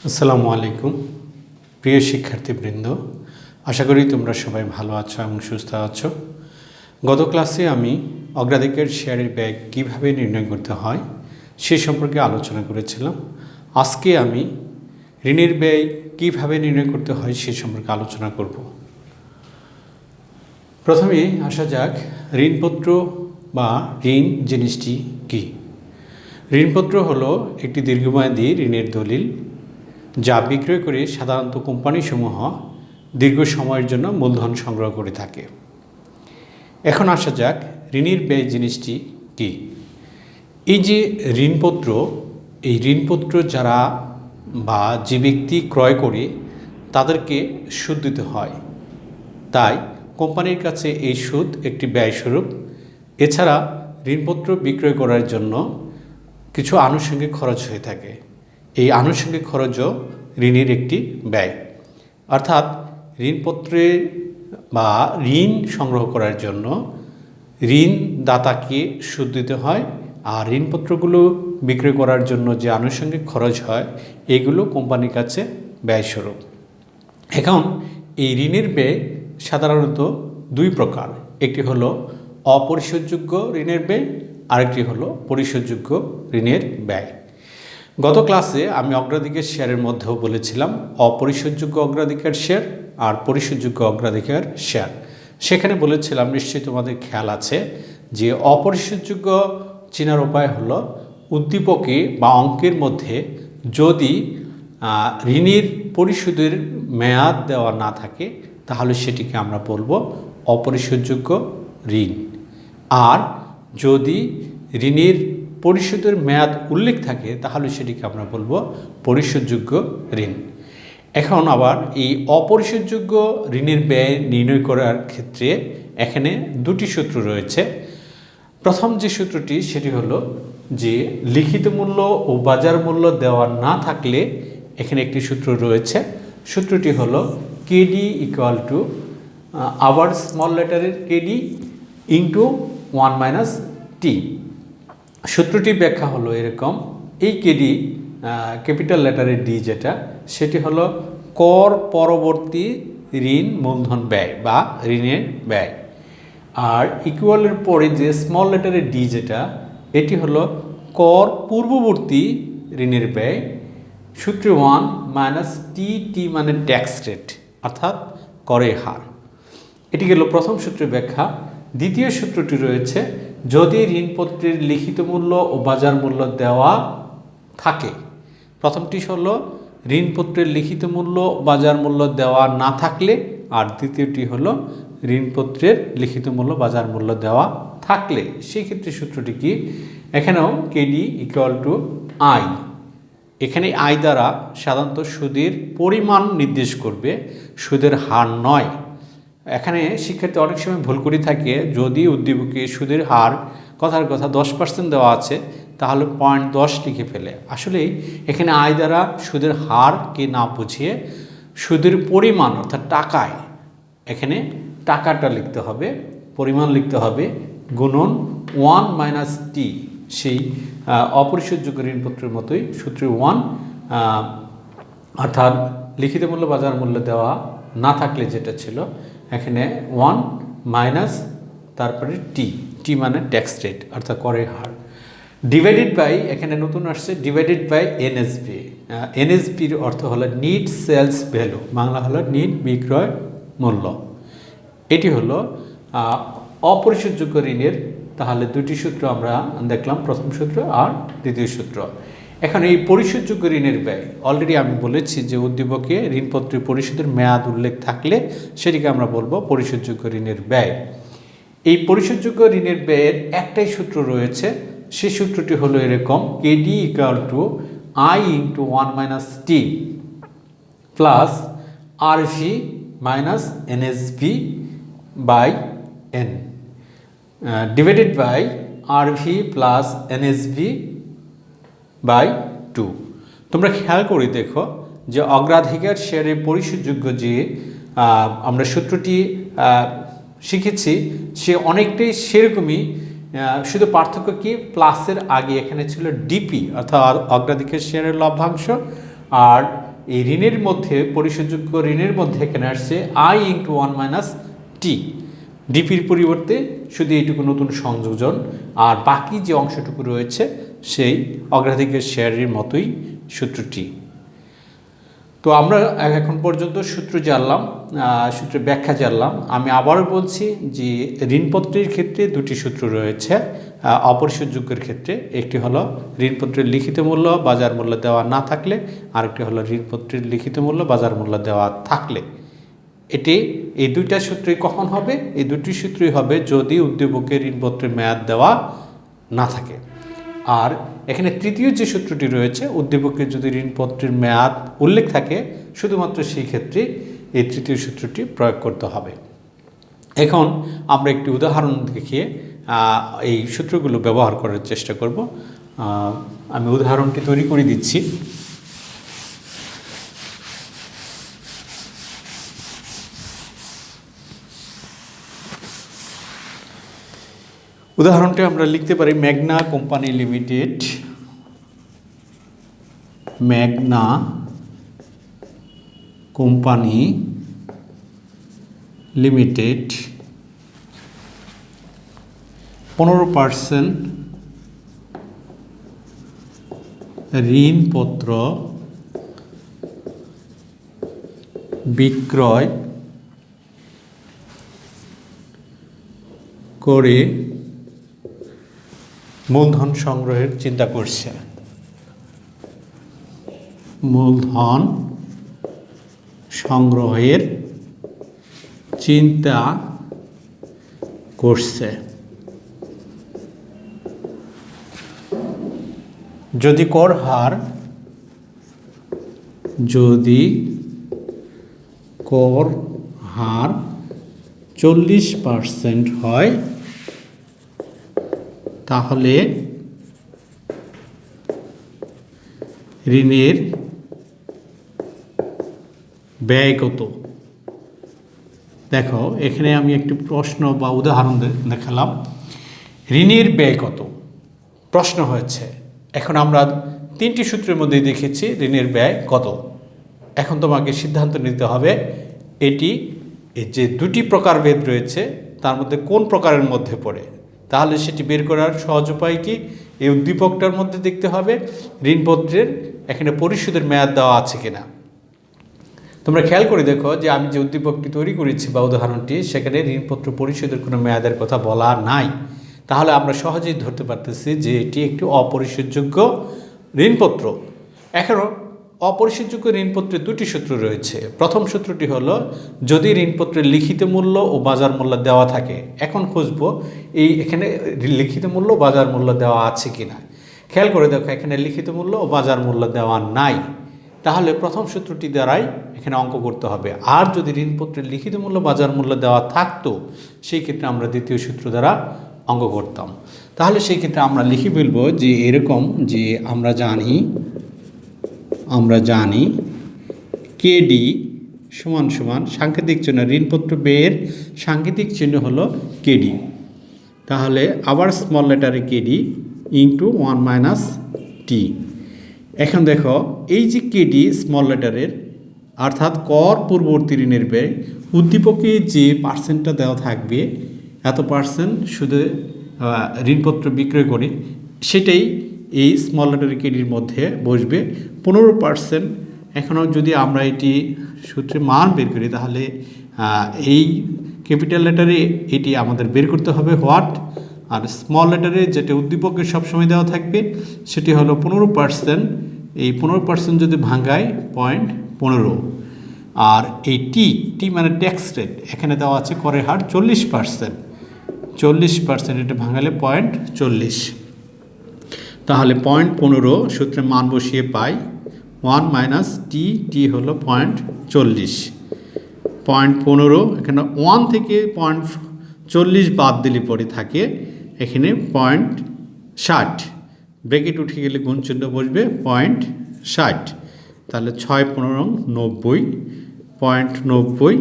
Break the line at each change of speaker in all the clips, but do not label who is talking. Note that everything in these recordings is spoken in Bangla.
আসসালামু আলাইকুম প্রিয় শিক্ষার্থীবৃন্দ, আশা করি তোমরা সবাই ভালো আছো এবং সুস্থ আছো। গত ক্লাসে আমি অগ্রাধিকার শেয়ারের ব্যয় কীভাবে নির্ণয় করতে হয় সে সম্পর্কে আলোচনা করেছিলাম। আজকে আমি ঋণের ব্যয় কীভাবে নির্ণয় করতে হয় সে সম্পর্কে আলোচনা করব। প্রথমে আসা যাক ঋণপত্র বা ঋণ জিনিসটি কী। ঋণপত্র হলো একটি দীর্ঘমেয়াদী ঋণের দলিল যা বিক্রয় করে সাধারণত কোম্পানিসমূহ দীর্ঘ সময়ের জন্য মূলধন সংগ্রহ করে থাকে। এখন আসা যাক ঋণের ব্যয় জিনিসটি কী। এই যে ঋণপত্র, এই ঋণপত্র যারা বা যে ব্যক্তি ক্রয় করে তাদেরকে সুদ দিতে হয়, তাই কোম্পানির কাছে এই সুদ একটি ব্যয়স্বরূপ। এছাড়া ঋণপত্র বিক্রয় করার জন্য কিছু আনুষঙ্গিক খরচ হয়ে থাকে। এই আনুষঙ্গিক খরচও ঋণের একটি ব্যয়, অর্থাৎ ঋণপত্রে বা ঋণ সংগ্রহ করার জন্য ঋণদাতাকে সুদ দিতে হয়, আর ঋণপত্রগুলো বিক্রয় করার জন্য যে আনুষঙ্গিক খরচ হয় এগুলো কোম্পানির কাছে ব্যয়স্বরূপ। এখন এই ঋণের ব্যয় সাধারণত দুই প্রকার, একটি হলো অপরিশোধযোগ্য ঋণের ব্যয়, আরেকটি হলো পরিশোধযোগ্য ঋণের ব্যয়। গত ক্লাসে আমি অগ্রাধিকার শেয়ারের মধ্যেও বলেছিলাম অপরিশোধযোগ্য অগ্রাধিকার শেয়ার আর পরিশোধযোগ্য অগ্রাধিকার শেয়ার। সেখানে বলেছিলাম, নিশ্চয়ই তোমাদের খেয়াল আছে, যে অপরিশোধযোগ্য চেনার উপায় হলো উদ্দীপকে বা অঙ্কের মধ্যে যদি ঋণের পরিশোধের মেয়াদ দেওয়া না থাকে তাহলে সেটিকে আমরা বলবো অপরিশোধযোগ্য ঋণ, আর যদি ঋণের পরিশোধের মেয়াদ উল্লেখ থাকে তাহলে সেটিকে আমরা বলবো পরিশোধযোগ্য ঋণ। এখন আবার এই অপরিশোধযোগ্য ঋণের ব্যয় নির্ণয় করার ক্ষেত্রে এখানে দুটি সূত্র রয়েছে। প্রথম যে সূত্রটি সেটি হলো যে লিখিত মূল্য ও বাজার মূল্য দেওয়া না থাকলে এখানে একটি সূত্র রয়েছে। সূত্রটি হলো কেডি ইকুয়াল টু আবার স্মল লেটারের কেডি ইন্টু 1 - টি। সূত্রটির ব্যাখ্যা হলো এরকম, এই কেডি ক্যাপিটাল লেটারের ডি যেটা, সেটি হলো কর পরবর্তী ঋণ মূলধন ব্যয় বা ঋণের ব্যয়, আর ইকুয়ালের পরে যে স্মল লেটারের ডি যেটা, এটি হলো কর পূর্ববর্তী ঋণের ব্যয়। সূত্র 1 - টি, টি মানে ট্যাক্স রেট অর্থাৎ করের হার। এটি গেল প্রথম সূত্রের ব্যাখ্যা। দ্বিতীয় সূত্রটি রয়েছে, যদি ঋণপত্রের লিখিত মূল্য ও বাজার মূল্য দেওয়া থাকে। প্রথমটি হলো ঋণপত্রের লিখিত মূল্য বাজার মূল্য দেওয়া না থাকলে, আর দ্বিতীয়টি হলো ঋণপত্রের লিখিত মূল্য বাজার মূল্য দেওয়া থাকলে। সেই ক্ষেত্রে সূত্রটি কি, এখানেও কেডি ইকুয়াল টু আই। এখানে আই দ্বারা সাধারণত সুদের পরিমাণ নির্দেশ করবে, সুদের হার নয়। এখানে শিক্ষার্থী অনেক সময় ভুল করে থাকে, যদি উদ্দীপকে সুদের হার কথার কথা 10% দেওয়া আছে তাহলে 0.10 লিখে ফেলে। আসলে এখানে আয় দ্বারা সুদের হারকে না বুঝিয়ে সুদের পরিমাণ অর্থাৎ টাকায়, এখানে টাকাটা লিখতে হবে, পরিমাণ লিখতে হবে, গুণন 1 - টি, সেই অপরিশোধযোগ্য ঋণপত্রের মতোই সূত্র 1, অর্থাৎ লিখিত মূল্য বাজার মূল্য দেওয়া না থাকলে যেটা ছিল, এখানে 1 - তারপরে টি, টি মানে ট্যাক্স রেট অর্থাৎ করের হার, ডিভাইডেড বাই, এখানে নতুন আসছে ডিভাইডেড বাই এনএসপি। এনএসপির অর্থ হলো নিট সেলস ভ্যালু, বাংলা হলো নিট বিক্রয় মূল্য। এটি হলো অপরিশোধযোগ্য ঋণের। তাহলে দুটি সূত্র আমরা দেখলাম, প্রথম সূত্র আর দ্বিতীয় সূত্র। এখন এই পরিশোধযোগ্য ঋণের ব্যয়, অলরেডি আমি বলেছি যে উদ্দীপকে ঋণপত্রের পরিশোধের মেয়াদ উল্লেখ থাকলে সেটিকে আমরা বলবো পরিশোধযোগ্য ঋণের ব্যয়। এই পরিশোধযোগ্য ঋণের ব্যয়ের একটাই সূত্র রয়েছে, সেই সূত্রটি হলো এরকম, KD equal to I into 1 - T plus RV minus NSV by N divided by RV plus NSV by 2। তোমরা খেয়াল করে দেখো যে অগ্রাধিকার শেয়ারের পরিশোধযোগ্য যে আমরা সূত্রটি শিখেছি সে অনেকটাই সেরকমই, শুধু পার্থক্য কি, প্লাসের আগে এখানে ছিল ডিপি অর্থাৎ অগ্রাধিকার শেয়ারের লভ্যাংশ, আর এই ঋণের মধ্যে পরিশোধযোগ্য ঋণের মধ্যে এখানে আসছে I ইন্টু 1 - T, ডিপির পরিবর্তে শুধু এইটুকু নতুন সংযোজন, আর বাকি যে অংশটুকু রয়েছে সেই অগ্রাধিকার শেয়ারের মতোই সূত্রটি। তো আমরা এখন পর্যন্ত সূত্র জানলাম, সূত্রের ব্যাখ্যা জানলাম। আমি আবারও বলছি যে ঋণপত্রের ক্ষেত্রে দুটি সূত্র রয়েছে অপরিশোধযোগ্যের ক্ষেত্রে। একটি হলো ঋণপত্রের লিখিত মূল্য বাজার মূল্য দেওয়া না থাকলে, আরেকটি হলো ঋণপত্রের লিখিত মূল্য বাজার মূল্য দেওয়া থাকলে। এই দুইটা সূত্রই কখন হবে? এই দুটি সূত্রই হবে যদি উদ্দীপকের ঋণপত্রের মেয়াদ দেওয়া না থাকে। আর এখানে তৃতীয় যে সূত্রটি রয়েছে, উদ্দীপকের যদি ঋণপত্রের মেয়াদ উল্লেখ থাকে শুধুমাত্র সেই ক্ষেত্রে এই তৃতীয় সূত্রটি প্রয়োগ করতে হবে। এখন আমরা একটি উদাহরণ দেখিয়ে এই সূত্রগুলো ব্যবহার করার চেষ্টা করব। আমি উদাহরণটি তৈরি করে দিচ্ছি। উদাহরণটি আমরা লিখতে পারি মেঘনা কোম্পানি লিমিটেড, মেঘনা কোম্পানি লিমিটেড 15% ঋণপত্র বিক্রয় করে মূলধন সংগ্রহের চিন্তা করছে। মূলধন সংগ্রহের চিন্তা করছে। যদি কর হার 40% হয় তাহলে ঋণের ব্যয় কত? দেখো এখানে আমি একটি প্রশ্ন বা উদাহরণ দেখালাম। ঋণের ব্যয় কত প্রশ্ন হয়েছে। এখন আমরা তিনটি সূত্রের মধ্যে দেখেছি ঋণের ব্যয় কত। এখন তোমাকে সিদ্ধান্ত নিতে হবে এটি যে দুটি প্রকারভেদ রয়েছে তার মধ্যে কোন প্রকারের মধ্যে পড়ে। তাহলে সেটি বের করার সহজ উপায় কি? এই উদ্দীপকটার মধ্যে দেখতে হবে ঋণপত্রের এখানে পরিশোধের মেয়াদ দেওয়া আছে কিনা। তোমরা খেয়াল করে দেখো যে আমি যে উদ্দীপকটি তৈরি করেছি বা উদাহরণটি, সেখানে ঋণপত্র পরিশোধের কোনো মেয়াদের কথা বলা নাই। তাহলে আমরা সহজেই ধরতে পারতেছি যে এটি একটি অপরিশোধযোগ্য ঋণপত্র। এখনও অপরিশোধযোগ্য ঋণপত্রের দুটি সূত্র রয়েছে। প্রথম সূত্রটি হলো যদি ঋণপত্রের লিখিত মূল্য ও বাজার মূল্য দেওয়া থাকে। এখন খুঁজব এখানে লিখিত মূল্য বাজার মূল্য দেওয়া আছে কিনা। খেয়াল করে দেখো এখানে লিখিত মূল্য ও বাজার মূল্য দেওয়া নাই। তাহলে প্রথম সূত্রটি দ্বারাই এখানে অঙ্ক করতে হবে। আর যদি ঋণপত্রের লিখিত মূল্য বাজার মূল্য দেওয়া থাকতো সেই ক্ষেত্রে আমরা দ্বিতীয় সূত্র দ্বারা অঙ্ক করতাম। তাহলে সেই ক্ষেত্রে আমরা লিখে ফেলব যে এরকম যে আমরা জানি কেডি সমান সমান সাংকেতিক চিহ্ন, ঋণপত্র ব্যয়ের সাংকেতিক চিহ্ন হলো কেডি। তাহলে আবার স্মল লেটারে কেডি ইন্টু 1 - টি। এখন দেখো এই যে কেডি স্মল লেটারের অর্থাৎ কর পূর্ববর্তী ঋণের ব্যয়, উদ্দীপকে যে পার্সেন্টটা দেওয়া থাকবে এত পার্সেন্ট শুধু ঋণপত্র বিক্রয় করে সেটাই এই স্মল লেটারের কেডির মধ্যে বসবে 15%। এখনও যদি আমরা এটি সূত্রে মান বের করি তাহলে এই ক্যাপিটাল লেটারে এটি আমাদের বের করতে হবে হোয়াট, আর স্মল লেটারে যেটা উদ্দীপকে সবসময় দেওয়া থাকবে সেটি হলো 15%। এই 15% যদি ভাঙায় 0.15, আর এই টি মানে ট্যাক্স রেট এখানে দেওয়া আছে করের হার 40%, এটা ভাঙালে 0.40। তাহলে 0.15 সূত্রে মান বসিয়ে পাই 1 - টি হলো 0.40। 0.15 এখানে 1 থেকে 0.40 বাদ দিলে পরে থাকে এখানে 0.60, ব্র্যাকেট উঠে গেলে গুণ চিহ্ন বসবে 0.60। তাহলে 6 × 15 = 90, 0.90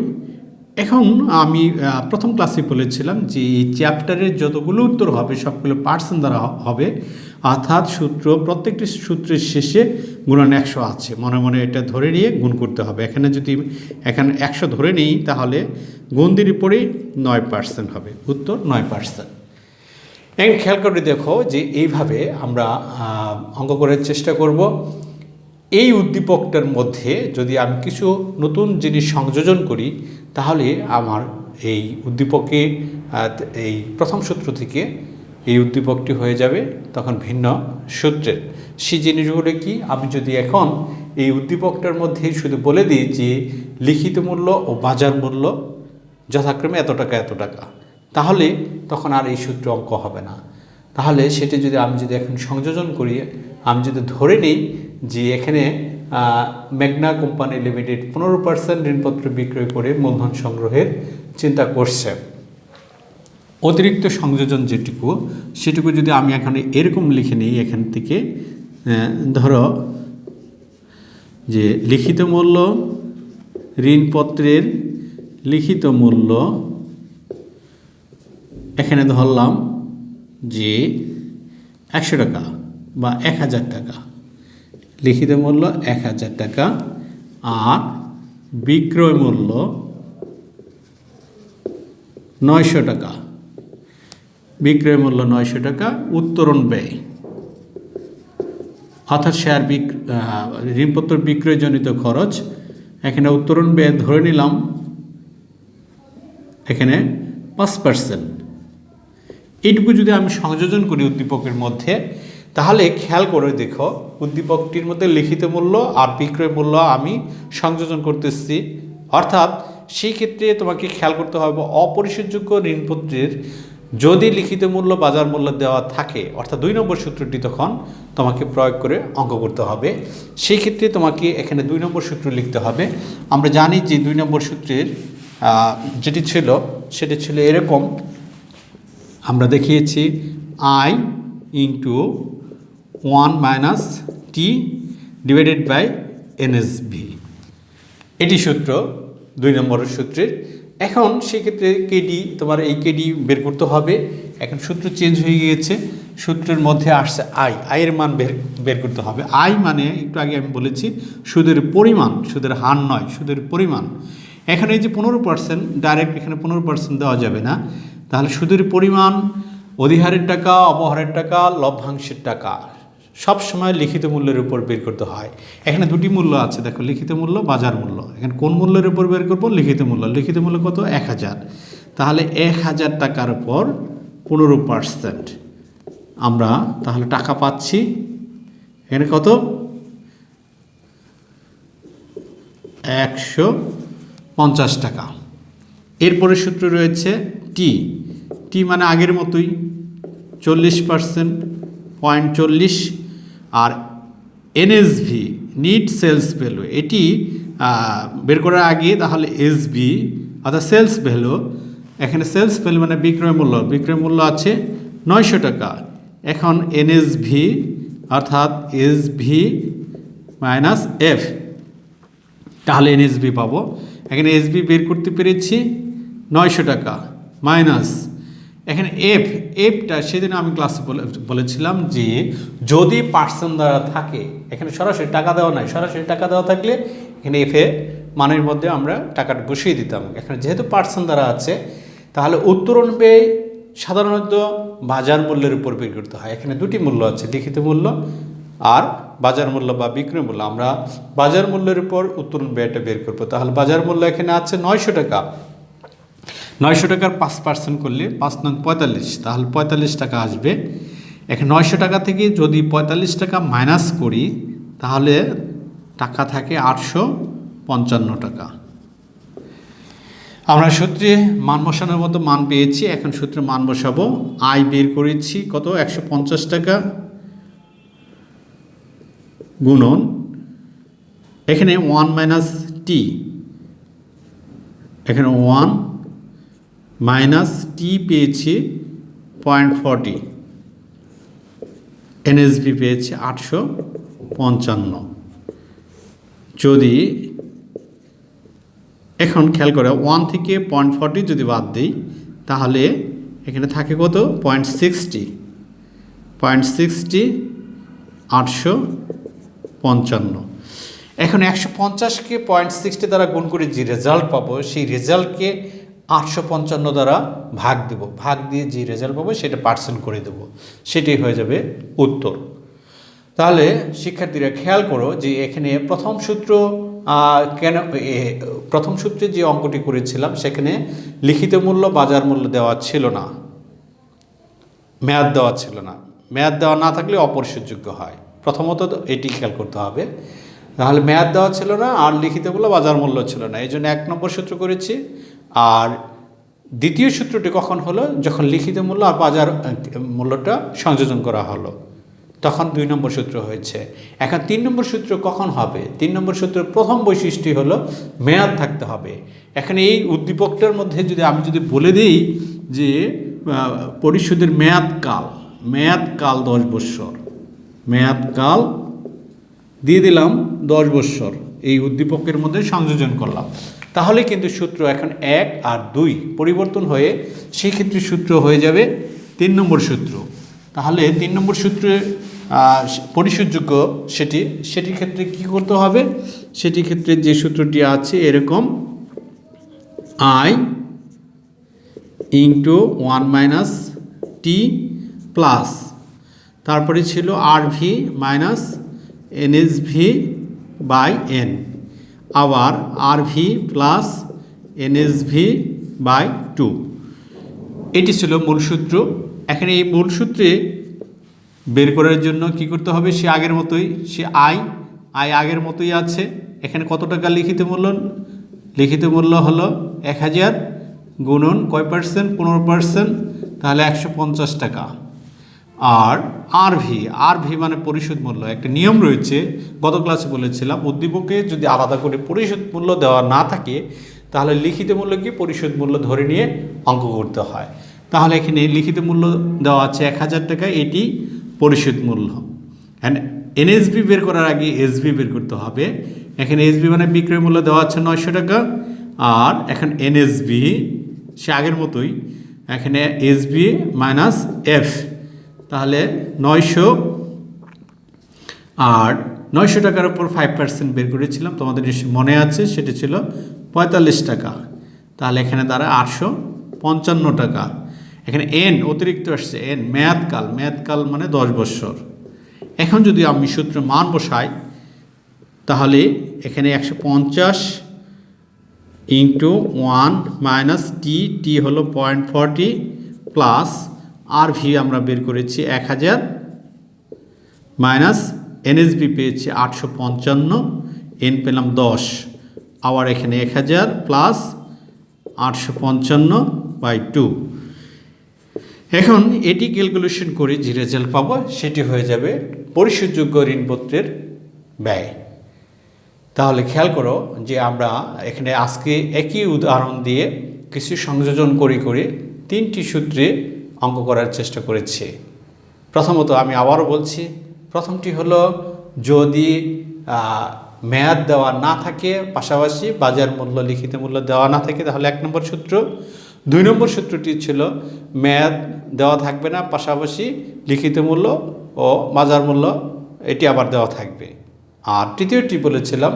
এখন আমি প্রথম ক্লাসে বলেছিলাম যে এই চ্যাপ্টারের যতগুলো উত্তর হবে সবগুলো পার্সেন্ট দ্বারা হবে, অর্থাৎ প্রত্যেকটি সূত্রের শেষে গুণন 100 আছে, মনে মনে এটা ধরে নিয়ে গুণ করতে হবে। এখানে 100 ধরে নিই তাহলে গুণ দিয়ে পরেই 9% হবে, উত্তর 9%। এখন খেয়াল করে দেখো যে এইভাবে আমরা অঙ্ক করার চেষ্টা করব। এই উদ্দীপকটার মধ্যে যদি আমি কিছু নতুন জিনিস সংযোজন করি তাহলে আমার এই উদ্দীপকে এই প্রথম সূত্র থেকে এই উদ্দীপকটি হয়ে যাবে তখন ভিন্ন সূত্রের। সেই জিনিসগুলো কি, আমি যদি এখন এই উদ্দীপকটার মধ্যে শুধু বলে দিই যে লিখিত মূল্য ও বাজার মূল্য যথাক্রমে এত টাকা এত টাকা, তাহলে তখন আর এই সূত্র অঙ্ক হবে না। তাহলে সেটি আমি যদি এখন সংযোজন করি, আমি যদি ধরে নিই যে এখানে মেঘনা কোম্পানি লিমিটেড 15% ঋণপত্র বিক্রয় করে মূলধন সংগ্রহের চিন্তা করছে, অতিরিক্ত সংযোজন সেটুকু যদি আমি এখানে এরকম লিখে নিই, এখান থেকে ধরো যে লিখিত মূল্য, ঋণপত্রের লিখিত মূল্য এখানে ধরলাম যে 100 টাকা বা 1000 টাকা, লিখিত মূল্য 1000 টাকা, আর বিক্রয় মূল্য 900 টাকা, বিক্রয় মূল্য 900 টাকা, উত্তোলন ব্যয় অর্থাৎ ঋণপত্র বিক্রয়জনিত খরচ, এখানে উত্তোলন ব্যয় ধরে নিলাম এখানে 5%। এইটুকু যদি আমি সংযোজন করি উদ্দীপকের মধ্যে, তাহলে খেয়াল করে দেখো উদ্দীপকটির মধ্যে লিখিত মূল্য আর বিক্রয় মূল্য আমি সংযোজন করতেছি, অর্থাৎ সেই ক্ষেত্রে তোমাকে খেয়াল করতে হবে অপরিশোধযোগ্য ঋণপত্রের যদি লিখিত মূল্য বাজার মূল্য দেওয়া থাকে, অর্থাৎ 2 নম্বর সূত্রটি তখন তোমাকে প্রয়োগ করে অঙ্ক করতে হবে। সেই ক্ষেত্রে তোমাকে এখানে 2 নম্বর সূত্র লিখতে হবে। আমরা জানি যে 2 নম্বর সূত্রের যেটি ছিল সেটি ছিল এরকম, আমরা দেখিয়েছি I into 1 - T divided by NSV, এটি সূত্র 2 নম্বরের সূত্রের। এখন সেক্ষেত্রে কেডি, তোমার এই কেডি বের করতে হবে। এখন সূত্র চেঞ্জ হয়ে গিয়েছে, সূত্রের মধ্যে আসছে আয়ের মান বের করতে হবে। আয় মানে একটু আগে আমি বলেছি সুদের পরিমাণ, সুদের হার নয়, সুদের পরিমাণ। এখানে এই যে 15% ডাইরেক্ট এখানে 15% দেওয়া যাবে না, তাহলে সুদের পরিমাণ অধিহারের টাকা, অপহারের টাকা, লভ্যাংশের টাকা সব সময় লিখিত মূল্যের উপর বের করতে হয়। এখানে দুটি মূল্য আছে, দেখো লিখিত মূল্য, বাজার মূল্য। এখানে কোন মূল্যের উপর বের করবো? লিখিত মূল্য। লিখিত মূল্য কত? 1000। তাহলে 1000 টাকার উপর 15% আমরা তাহলে টাকা পাচ্ছি এখানে কত? 150 টাকা। এরপরে সূত্র রয়েছে টি মানে আগের মতোই 40%, 0.40। আর NSV নিট সেলস ভ্যালু, এটি বের করার আগে তাহলে SB অর্থাৎ সেলস ভ্যালু, এখানে সেলস ভ্যালু মানে বিক্রয় মূল্য, বিক্রয় মূল্য আছে 900 টাকা। এখন NSV অর্থাৎ SV মাইনাস F, তাহলে NSV পাবো। এখানে SB বের করতে পেরেছি 900 টাকা মাইনাস এখানে এফটা সেদিন আমি ক্লাসে বলেছিলাম যে যদি পার্সেন্ট দ্বারা থাকে, এখানে সরাসরি টাকা দেওয়া নাই, সরাসরি টাকা দেওয়া থাকলে এখানে এফে মানের মধ্যে আমরা টাকাটা বসিয়ে দিতাম। এখানে যেহেতু পার্সেন্ট দ্বারা আছে তাহলে উত্তোলন ব্যয় সাধারণত বাজার মূল্যের উপর বের করতে হয়। এখানে দুটি মূল্য আছে, লিখিত মূল্য আর বাজার মূল্য বা বিক্রয় মূল্য। আমরা বাজার মূল্যের উপর উত্তোলন ব্যয়টা বের করবো। তাহলে বাজার মূল্য এখানে আছে 900 টাকা, 900 টাকার 5% করলে 5 নং 45, তাহলে 45 টাকা আসবে। এখানে 900 টাকা থেকে যদি 45 টাকা মাইনাস করি তাহলে টাকা থাকে 855 টাকা। আমরা সূত্রে মান বসানোর মতো মান পেয়েছি, এখন সূত্রে মান বসাবো। আয় বের করেছি কত? 150 টাকা গুণন এখানে 1 - T, এখানে 1 - T পেয়েছি 0.40, NSV পেয়েছি 855। যদি এখন খেয়াল করে 1 থেকে 0.40 যদি বাদ দিই তাহলে এখানে থাকে কত 0.60 855। এখন 150কে 0.60 দ্বারা গুণ করে যে রেজাল্ট পাবো সেই রেজাল্টকে 855 দ্বারা ভাগ দেব, ভাগ দিয়ে যে রেজাল্ট পাবো সেটা পার্সেন্ট করে দেব, সেটাই হয়ে যাবে উত্তর। তাহলে শিক্ষার্থীরা খেয়াল করো যে এখানে প্রথম সূত্রে যে অঙ্কটি করেছিলাম সেখানে লিখিত মূল্য বাজার মূল্য দেওয়া ছিল না, মেয়াদ দেওয়া ছিল না। মেয়াদ দেওয়া না থাকলে অপরিশোধযোগ্য হয়, প্রথমত এটি খেয়াল করতে হবে। তাহলে মেয়াদ দেওয়া ছিল না আর লিখিত মূল্য বাজার মূল্য ছিল না, এই জন্য 1 নম্বর সূত্র করেছি। আর দ্বিতীয় সূত্রটি কখন হলো, যখন লিখিত মূল্য আর বাজার মূল্যটা সংযোজন করা হলো, তখন 2 নম্বর সূত্র হয়েছে। এখন 3 নম্বর সূত্র কখন হবে? 3 নম্বর সূত্রের প্রথম বৈশিষ্ট্য হলো মেয়াদ থাকতে হবে। এখানে এই উদ্দীপকটার মধ্যে আমি যদি বলে দিই যে পরিশোধের মেয়াদকাল 10 বৎসর, মেয়াদকাল দিয়ে দিলাম 10 বৎসর, এই উদ্দীপকের মধ্যে সংযোজন করলাম, তাহলে কিন্তু সূত্র এখন 1 আর 2 পরিবর্তন হয়ে সেই ক্ষেত্রে সূত্র হয়ে যাবে 3 নম্বর সূত্র। তাহলে 3 নম্বর সূত্রে পরিশোধযোগ্য সেটির ক্ষেত্রে কি করতে হবে? সেটির ক্ষেত্রে যে সূত্রটি আছে এরকম I ইন্টু 1 - t প্লাস তারপরে ছিল RV minus NSV by N, আবার RV প্লাস NSV বাই 2, এটি ছিল মূল সূত্র। এখানে এই মূল সূত্রে বের করার জন্য কি করতে হবে? সে আগের মতোই, সে আই আগের মতোই আছে। এখানে কত টাকা লিখিত মূল্য হলো 1000 গুণন কয় পার্সেন্ট? 15%, তাহলে 150 টাকা। আর আরভি মানে পরিশোধ মূল্য। একটা নিয়ম রয়েছে, গত ক্লাসে বলেছিলাম, উদ্দীপকে যদি আলাদা করে পরিশোধ মূল্য দেওয়া না থাকে তাহলে লিখিত মূল্যকে পরিশোধ মূল্য ধরে নিয়ে অঙ্ক করতে হয়। তাহলে এখানে লিখিত মূল্য দেওয়া আছে 1000 টাকা, এটি পরিশোধ মূল্য। অ্যান্ড এনএসবি বের করার আগে এসবি বের করতে হবে। এখানে এসবি মানে বিক্রয় মূল্য দেওয়া আছে 900 টাকা, আর এখন এনএসবি সে আগের মতোই, এখানে এসবি মাইনাস এফ, তাহলে 900, আর 900 টাকার উপর 5% বের করেছিলাম, তোমাদের মনে আছে, সেটা ছিল 45 টাকা। তাহলে এখানে দ্বারা 855 টাকা। এখানে এন অতিরিক্ত আসছে, এন মেয়াদকাল মানে 10 বৎসর। এখন যদি আমি সূত্র মান বসাই তাহলে এখানে 150 ইন্টু 1 মাইনাস টি হলো 0.40 প্লাস RV আমরা বের করেছি 1000 মাইনাস NSB পেয়েছি 855, এন পেলাম 10, আবার এখানে 1000 প্লাস 855/2। এখন এটি ক্যালকুলেশন করে যে রেজাল্ট পাবো সেটি হয়ে যাবে পরিশোধযোগ্য ঋণপত্রের ব্যয়। তাহলে খেয়াল করো যে আমরা এখানে আজকে একই উদাহরণ দিয়ে কিছু সংযোজন করে 3টি সূত্রে অঙ্ক করার চেষ্টা করেছি। প্রথমত আমি আবারও বলছি, প্রথমটি হলো যদি মেয়াদ দেওয়া না থাকে, পাশাপাশি বাজার মূল্য লিখিত মূল্য দেওয়া না থাকে, তাহলে 1 নম্বর সূত্র। 2 নম্বর সূত্রটি ছিল মেয়াদ দেওয়া থাকবে না, পাশাপাশি লিখিত মূল্য ও বাজার মূল্য এটি আবার দেওয়া থাকবে। আর তৃতীয়টি বলেছিলাম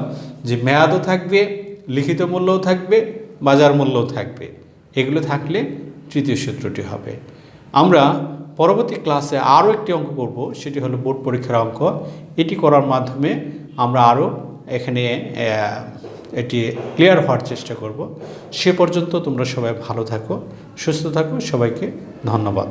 যে মেয়াদও থাকবে, লিখিত মূল্যও থাকবে, বাজার মূল্যও থাকবে। এগুলো থাকলে তৃতীয় সূত্রটি হবে। আমরা পরবর্তী ক্লাসে আরও একটি অঙ্ক করব, সেটি হলো বোর্ড পরীক্ষার অঙ্ক। এটি করার মাধ্যমে আমরা আরও এখানে এটি ক্লিয়ার হওয়ার চেষ্টা করব। সে পর্যন্ত তোমরা সবাই ভালো থাকো, সুস্থ থাকো। সবাইকে ধন্যবাদ।